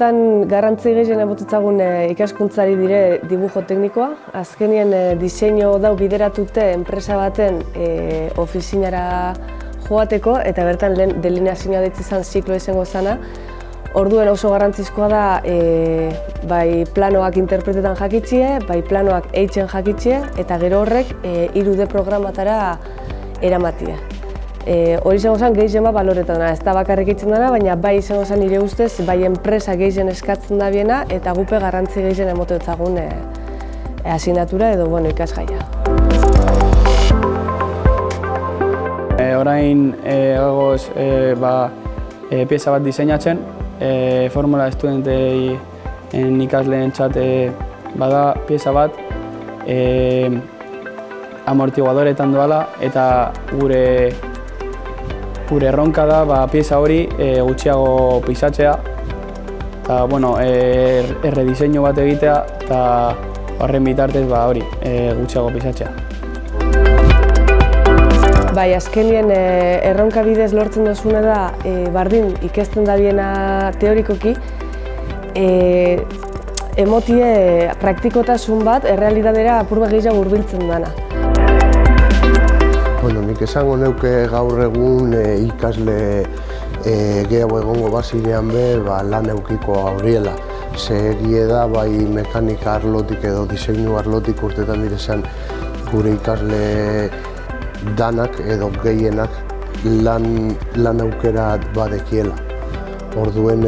honetan garrantzi gehien emotitzagun ikaskuntzari dire dibujo teknikoa. Azkenien diseinu dau bideratute enpresa baten ofizinara joateko eta bertan lehen delineazioa ditzi izan ziklo izango zana. Orduen oso garrantzizkoa da bai planoak interpretetan jakitxie, bai planoak eitzen jakitxie eta gero horrek 3D programatara eramatia. Hori izango zen gehien bat baloretan da, ez da bakarrik itzen dena, baina bai izango zen nire ustez, bai enpresa gehien eskatzen da biena eta gupe garrantzi gehien emote dutzagun asignatura edo ikasgaia. Orain gagoz pieza bat diseinatzen, formula estudentei ikasleen txat bada pieza bat amortiguadoretan doala eta gure erronka da pieza hori gutxiago pisatzea eta errediseinu bat egitea eta horren bitartez hori gutxiago pisatzea. Bai, azkenien erronka bidez lortzen duzuna da bardin ikesten dabiena teorikoki emotie praktikotasun bat errealitatea apur bat gehiago hurbiltzen dana. Nik esango neuke gaur egun ikasle gehiago egongo bazirean lan eukiko aurriela. Ze egie da bai mekanika arlotik edo diseinu arlotik urtetan direzan gure ikasle danak edo gehienak lan aukera badekiela. Orduen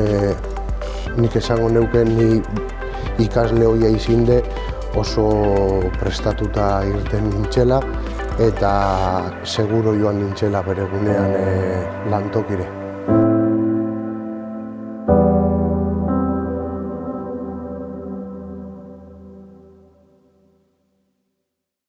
nik esango neuke ni ikasle hoia izinde oso prestatuta irten nintzela eta seguro joan nintzela bere gunean lantokire.